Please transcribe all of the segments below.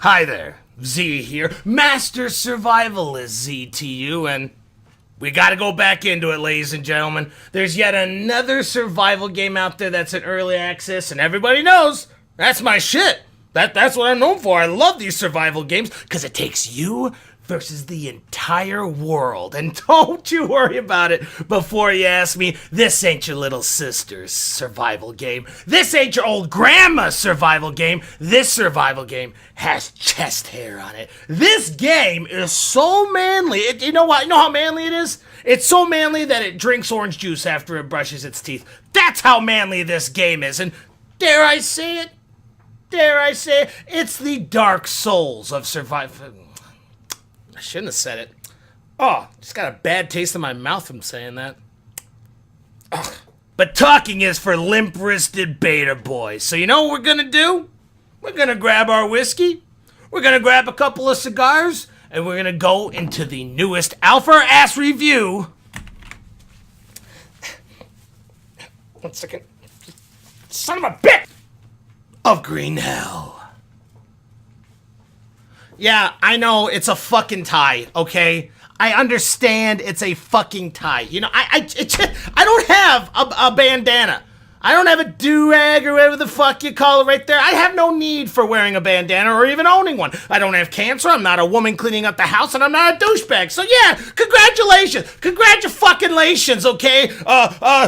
Hi there, Z here, Master Survivalist Z to you, and we gotta go back into it, ladies and gentlemen. There's yet another survival game out there that's in early access, and everybody knows that's my shit. That's what I'm known for. I love these survival games, because it takes you versus the entire world. And don't you worry about it before you ask me, this ain't your little sister's survival game. This ain't your old grandma's survival game. This survival game has chest hair on it. This game is so manly. You know what? You know how manly it is? It's so manly that it drinks orange juice after it brushes its teeth. That's how manly this game is. And dare I say it? It's the Dark Souls of survival. I shouldn't have said it. Oh, just got a bad taste in my mouth from saying that. Ugh. But talking is for limp-wristed beta boys. So you know what we're gonna do? We're gonna grab our whiskey, we're gonna grab a couple of cigars, and we're gonna go into the newest alpha-ass review. 1 second. Son of a bitch! Of Green Hell. Yeah, I know, it's a fucking tie, okay? I understand it's a fucking tie. You know, I don't have a bandana. I don't have a do-rag or whatever the fuck you call it right there. I have no need for wearing a bandana or even owning one. I don't have cancer, I'm not a woman cleaning up the house, and I'm not a douchebag. So yeah, congratulations. Congratulations, okay?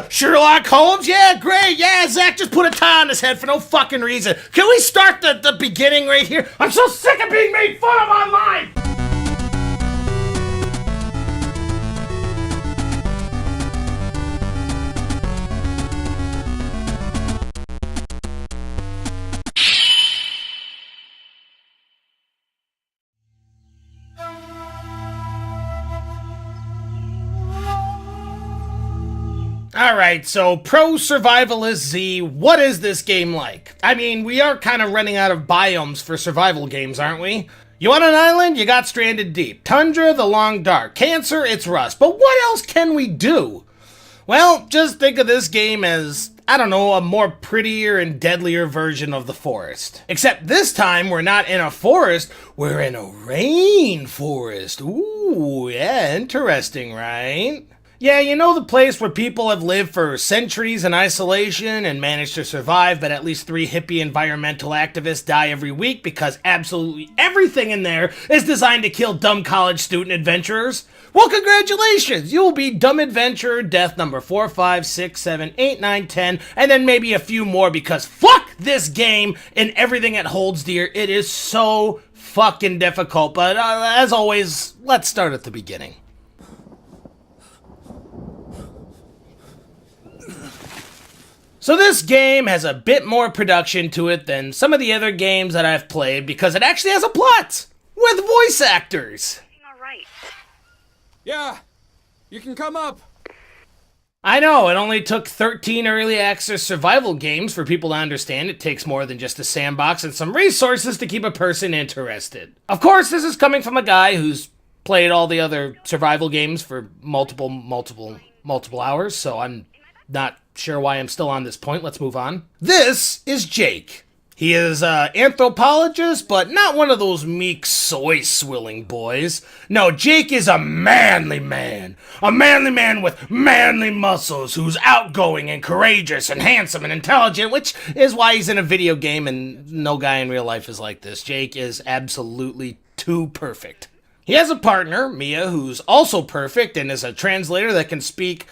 Sherlock Holmes? Yeah, great. Yeah, Zach just put a tie on his head for no fucking reason. Can we start the beginning right here? I'm so sick of being made fun of online! Alright, so Pro Survivalist Z, what is this game like? I mean, we are kind of running out of biomes for survival games, aren't we? You want an island? You got Stranded Deep. Tundra, The Long Dark. Cancer, it's Rust. But what else can we do? Well, just think of this game as, I don't know, a more prettier and deadlier version of the forest. Except this time, we're not in a forest, we're in a rainforest. Ooh, yeah, interesting, right? Yeah, you know the place where people have lived for centuries in isolation and managed to survive, but at least 3 hippie environmental activists die every week because absolutely everything in there is designed to kill dumb college student adventurers? Well, congratulations! You will be dumb adventurer death number 4, 5, 6, 7, 8, 9, 10, and then maybe a few more because fuck this game and everything it holds dear. It is so fucking difficult, but as always, let's start at the beginning. So this game has a bit more production to it than some of the other games that I've played because it actually has a plot with voice actors. All right. Yeah, you can come up. I know, it only took 13 early access survival games for people to understand it takes more than just a sandbox and some resources to keep a person interested. Of course, this is coming from a guy who's played all the other survival games for multiple hours, so I'm not sure why I'm still on this point. Let's move on. This is Jake. He is an anthropologist, but not one of those meek soy-swilling boys. No, Jake is a manly man. A manly man with manly muscles who's outgoing and courageous and handsome and intelligent, which is why he's in a video game and no guy in real life is like this. Jake is absolutely too perfect. He has a partner, Mia, who's also perfect and is a translator that can speak,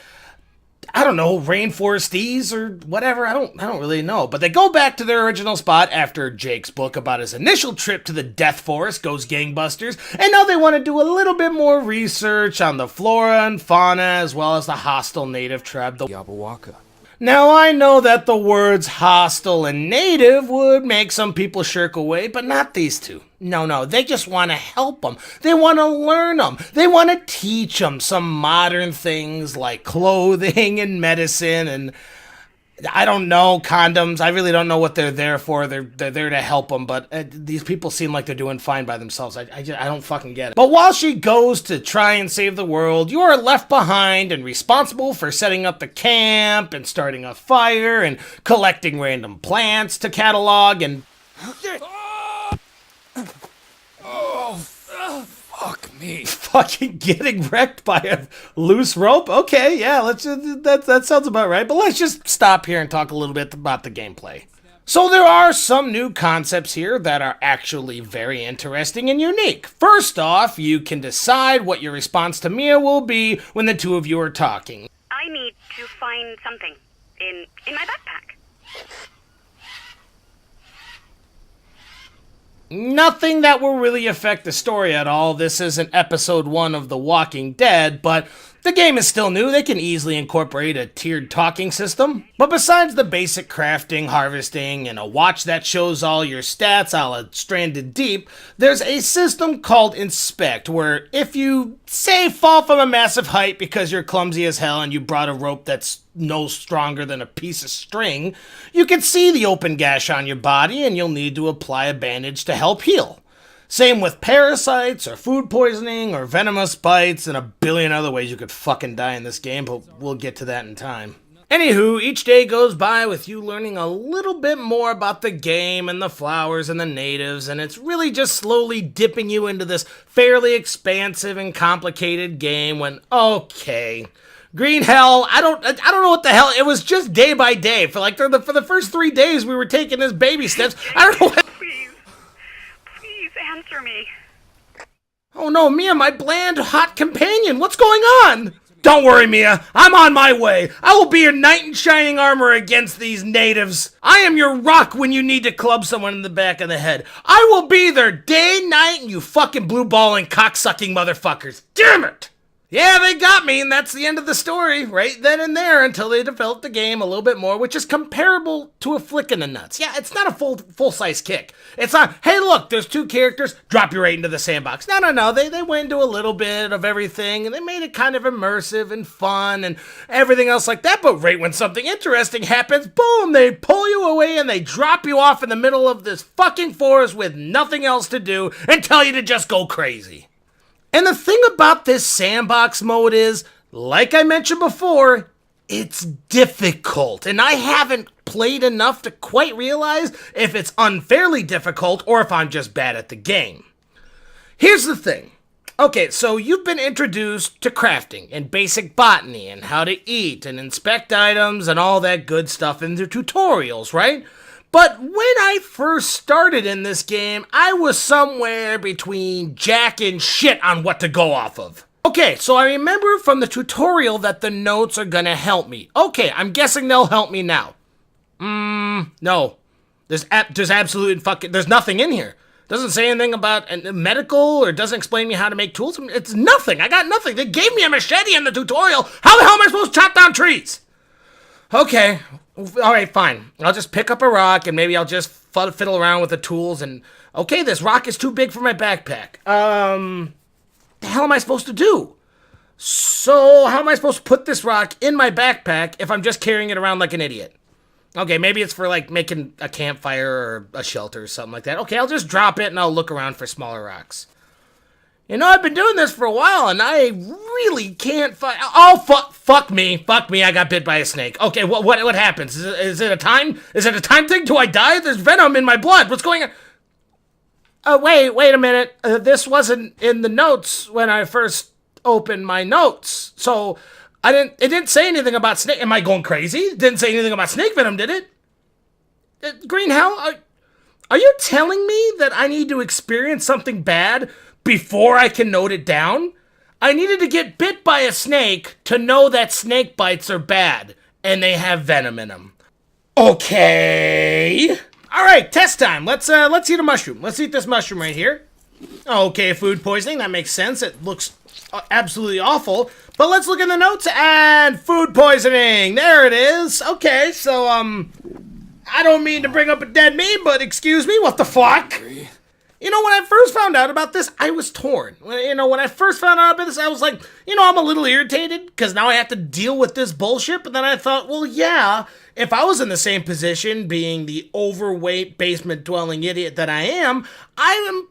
I don't know, rainforestese or whatever. I don't really know. But they go back to their original spot after Jake's book about his initial trip to the Death Forest goes gangbusters, and now they want to do a little bit more research on the flora and fauna as well as the hostile native tribe, the Yabawaka. Now, I know that the words hostile and native would make some people shirk away, but not these two. No, they just want to help them. They want to learn them. They want to teach them some modern things like clothing and medicine and, I don't know, condoms. I really don't know what they're there for. They're there to help them, but these people seem like they're doing fine by themselves. I don't fucking get it. But while she goes to try and save the world, you are left behind and responsible for setting up the camp and starting a fire and collecting random plants to catalog and... fucking getting wrecked by a loose rope? Okay, yeah, that sounds about right. But let's just stop here and talk a little bit about the gameplay. So there are some new concepts here that are actually very interesting and unique. First off, you can decide what your response to Mia will be when the two of you are talking. I need to find something in my backpack. Nothing that will really affect the story at all. This isn't episode 1 of The Walking Dead, but the game is still new. They can easily incorporate a tiered talking system. But besides the basic crafting, harvesting, and a watch that shows all your stats a la Stranded Deep, there's a system called Inspect, where if you, say, fall from a massive height because you're clumsy as hell and you brought a rope that's no stronger than a piece of string, you can see the open gash on your body and you'll need to apply a bandage to help heal. Same with parasites, or food poisoning, or venomous bites, and a billion other ways you could fucking die in this game, but we'll get to that in time. Anywho, each day goes by with you learning a little bit more about the game and the flowers and the natives, and it's really just slowly dipping you into this fairly expansive and complicated game when, okay, green hell, I don't know what the hell, it was just day by day. For the first 3 days we were taking this baby steps. I don't know what... Please answer me. Oh no, Mia, my bland, hot companion, what's going on? Don't worry, Mia, I'm on my way. I will be your knight in shining armor against these natives. I am your rock when you need to club someone in the back of the head. I will be there day, night, and you fucking blue balling, cocksucking motherfuckers. Damn it! Yeah, they got me, and that's the end of the story, right then and there, until they developed the game a little bit more, which is comparable to a flick in the nuts. Yeah, it's not a full-size kick. It's not, hey, look, there's 2 characters, drop you right into the sandbox. No, they went into a little bit of everything, and they made it kind of immersive and fun and everything else like that, but right when something interesting happens, boom, they pull you away and they drop you off in the middle of this fucking forest with nothing else to do and tell you to just go crazy. And the thing about this sandbox mode is, like I mentioned before, it's difficult. And I haven't played enough to quite realize if it's unfairly difficult or if I'm just bad at the game. Here's the thing. Okay, so you've been introduced to crafting and basic botany and how to eat and inspect items and all that good stuff in the tutorials, right? But when I first started in this game, I was somewhere between jack and shit on what to go off of. Okay, so I remember from the tutorial that the notes are gonna help me. Okay, I'm guessing they'll help me now. No. There's absolutely there's nothing in here. Doesn't say anything about medical or doesn't explain me how to make tools. It's nothing. I got nothing. They gave me a machete in the tutorial. How the hell am I supposed to chop down trees? Okay. Alright, fine. I'll just pick up a rock and maybe I'll just fiddle around with the tools and... Okay, this rock is too big for my backpack. The hell am I supposed to do? So, how am I supposed to put this rock in my backpack if I'm just carrying it around like an idiot? Okay, maybe it's for, like, making a campfire or a shelter or something like that. Okay, I'll just drop it and I'll look around for smaller rocks. You know, I've been doing this for a while, and I really can't find... Oh, fuck me, I got bit by a snake. Okay, what happens? Is it a time thing? Do I die? There's venom in my blood. What's going on? Oh, wait a minute. This wasn't in the notes when I first opened my notes. So, it didn't say anything about snake... Am I going crazy? It didn't say anything about snake venom, did it? Green Hell, are you telling me that I need to experience something bad before I can note it down? I needed to get bit by a snake to know that snake bites are bad, and they have venom in them. Okay. Alright, test time. Let's eat a mushroom. Let's eat this mushroom right here. Okay, food poisoning, that makes sense. It looks absolutely awful. But let's look in the notes, and food poisoning. There it is. Okay, so, I don't mean to bring up a dead meme, but excuse me, what the fuck? You know, when I first found out about this, I was torn. When I first found out about this, I was like, I'm a little irritated because now I have to deal with this bullshit. But then I thought, well, yeah, if I was in the same position, being the overweight basement-dwelling idiot that I am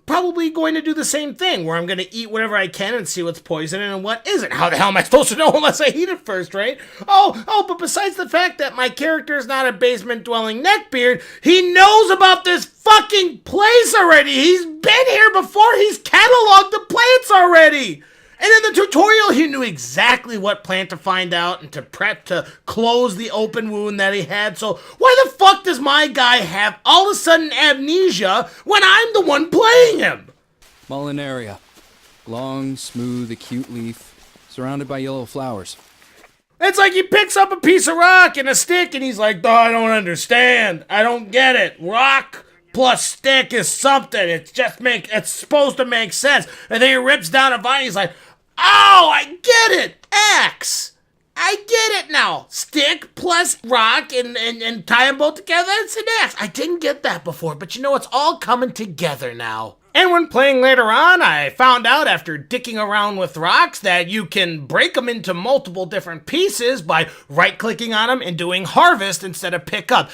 probably going to do the same thing, where I'm going to eat whatever I can and see what's poison and what isn't. How the hell am I supposed to know unless I eat it first, right? But besides the fact that my character is not a basement-dwelling neckbeard, he knows about this fucking place already. He's been here before. He's cataloged the plants already. And in the tutorial, he knew exactly what plant to find out and to prep to close the open wound that he had. So why the fuck does my guy have all of a sudden amnesia when I'm the one playing him? Mullenaria. Long, smooth, acute leaf, surrounded by yellow flowers. It's like he picks up a piece of rock and a stick and he's like, oh, I don't understand. I don't get it. Rock plus stick is something. It's supposed to make sense. And then he rips down a vine. He's like, oh, I get it. Axe. I get it now. Stick plus rock and tie them both together. It's an axe. I didn't get that before, but you know, it's all coming together now. And when playing later on, I found out after dicking around with rocks that you can break them into multiple different pieces by right-clicking on them and doing harvest instead of pick up.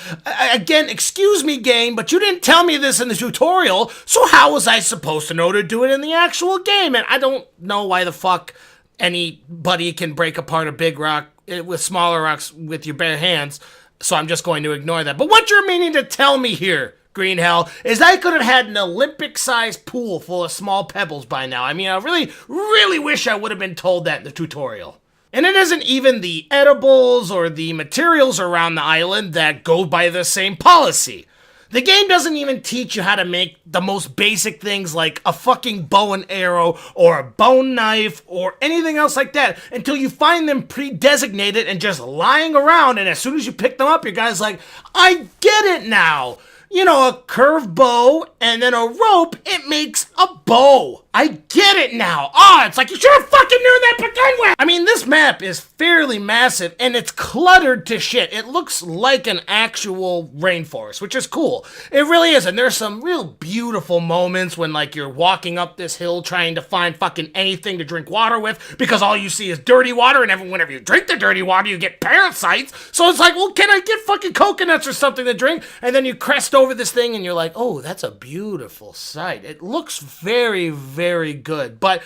Again, excuse me, game, but you didn't tell me this in the tutorial, so how was I supposed to know to do it in the actual game? And I don't know why the fuck anybody can break apart a big rock with smaller rocks with your bare hands, so I'm just going to ignore that. But what you're meaning to tell me here, Green Hell, is I could have had an Olympic-sized pool full of small pebbles by now. I mean, I really wish I would have been told that in the tutorial. And it isn't even the edibles or the materials around the island that go by the same policy. The game doesn't even teach you how to make the most basic things like a fucking bow and arrow or a bone knife or anything else like that until you find them pre-designated and just lying around, and as soon as you pick them up, your guy's like, I get it now. You know, a curved bow and then a rope, it makes a bow. I get it now. Oh, it's like you should have fucking knew that to begin with. I mean, this map is fairly massive and it's cluttered to shit. It looks like an actual rainforest, which is cool. It really is. And there's some real beautiful moments when like you're walking up this hill trying to find fucking anything to drink water with because all you see is dirty water, and whenever you drink the dirty water, you get parasites. So it's like, well, can I get fucking coconuts or something to drink? And then you crest over this thing and you're like, oh, that's a beautiful sight. It looks very, very good. But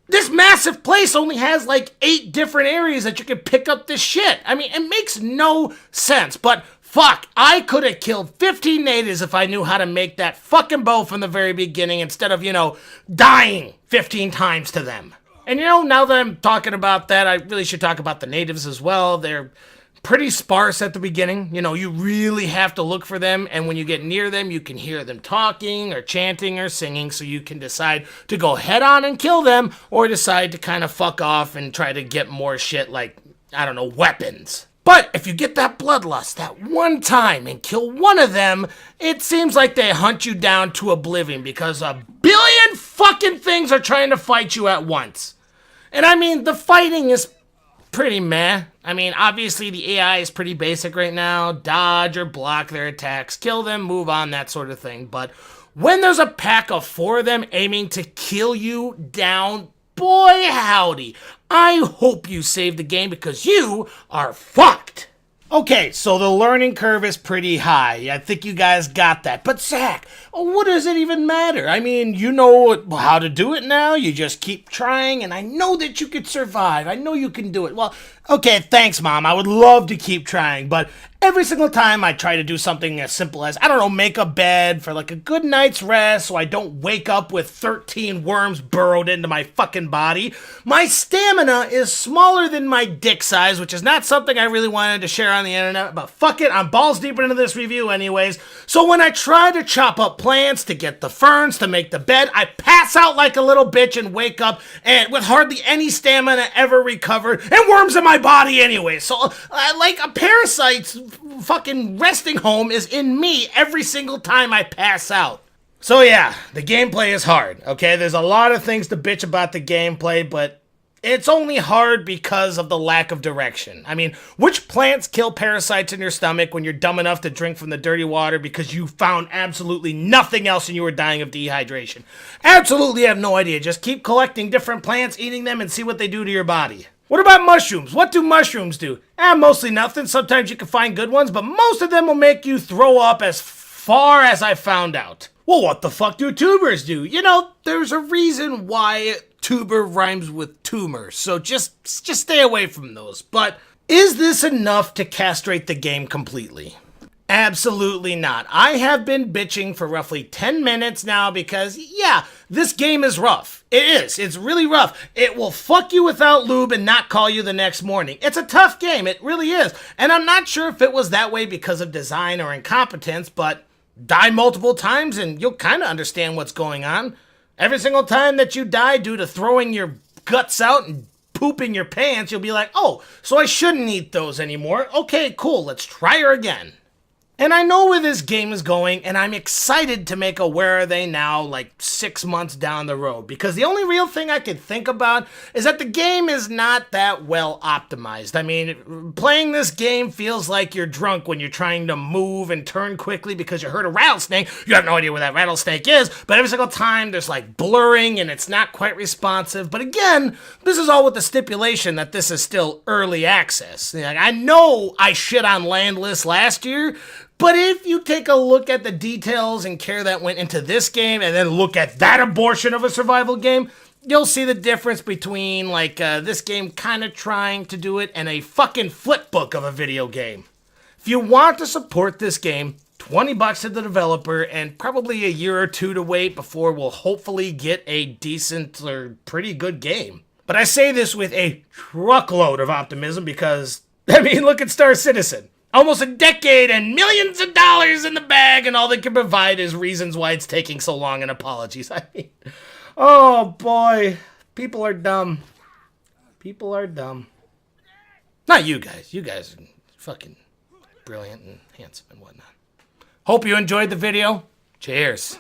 this massive place only has like 8 different areas that you can pick up this shit. I mean, it makes no sense. But fuck, I could have killed 15 natives if I knew how to make that fucking bow from the very beginning instead of, you know, dying 15 times to them. And you know, now that I'm talking about that, I really should talk about the natives as well. They're pretty sparse at the beginning. You know, you really have to look for them, and when you get near them, you can hear them talking or chanting or singing, so you can decide to go head on and kill them, or decide to kind of fuck off and try to get more shit like, I don't know, weapons. But if you get that bloodlust that one time and kill one of them, it seems like they hunt you down to oblivion because a billion fucking things are trying to fight you at once. And I mean, the fighting is pretty meh. I mean, obviously the AI is pretty basic right now. Dodge or block their attacks, kill them, move on, that sort of thing. But when there's a pack of 4 of them aiming to kill you down, boy howdy, I hope you save the game because you are fucked. Okay, so the learning curve is pretty high. I think you guys got that. But Zach, what does it even matter? I mean, you know how to do it now. You just keep trying, and I know that you could survive. I know you can do it. Well, okay, thanks, Mom. I would love to keep trying, but every single time I try to do something as simple as, I don't know, make a bed for like a good night's rest so I don't wake up with 13 worms burrowed into my fucking body, my stamina is smaller than my dick size, which is not something I really wanted to share on the internet, but fuck it, I'm balls deep into this review anyways. So when I try to chop up plants to get the ferns to make the bed, I pass out like a little bitch and wake up and with hardly any stamina ever recovered and worms in my body anyway. So like a parasite's fucking resting home is in me every single time I pass out. So yeah, the gameplay is hard, okay? There's a lot of things to bitch about the gameplay, but it's only hard because of the lack of direction. I mean, which plants kill parasites in your stomach when you're dumb enough to drink from the dirty water because you found absolutely nothing else and you were dying of dehydration? Absolutely have no idea. Just keep collecting different plants, eating them, and see what they do to your body. What about mushrooms? What do mushrooms do? Mostly nothing. Sometimes you can find good ones, but most of them will make you throw up as far as I found out. Well, what the fuck do tubers do? You know, there's a reason why tuber rhymes with tumor, so just stay away from those. But is this enough to castrate the game completely? Absolutely not. I have been bitching for roughly 10 minutes now because, yeah, this game is rough. It is. It's really rough. It will fuck you without lube and not call you the next morning. It's a tough game. It really is. And I'm not sure if it was that way because of design or incompetence, but die multiple times and you'll kind of understand what's going on. Every single time that you die due to throwing your guts out and pooping your pants, you'll be like, oh, so I shouldn't eat those anymore. Okay, cool. Let's try her again. And I know where this game is going, and I'm excited to make a Where Are They Now like 6 months down the road, because the only real thing I can think about is that the game is not that well optimized. I mean, playing this game feels like you're drunk when you're trying to move and turn quickly because you heard a rattlesnake. You have no idea where that rattlesnake is, but every single time there's like blurring and it's not quite responsive. But again, this is all with the stipulation that this is still early access. Like, I know I shit on Landless last year, but if you take a look at the details and care that went into this game and then look at that abortion of a survival game, you'll see the difference between like this game kind of trying to do it and a fucking flip book of a video game. If you want to support this game, $20 to the developer and probably a year or two to wait before we'll hopefully get a decent or pretty good game. But I say this with a truckload of optimism because, I mean, look at Star Citizen. Almost a decade and millions of dollars in the bag, and all they can provide is reasons why it's taking so long and apologies. I mean, oh boy, people are dumb. People are dumb. Not you guys. You guys are fucking brilliant and handsome and whatnot. Hope you enjoyed the video. Cheers.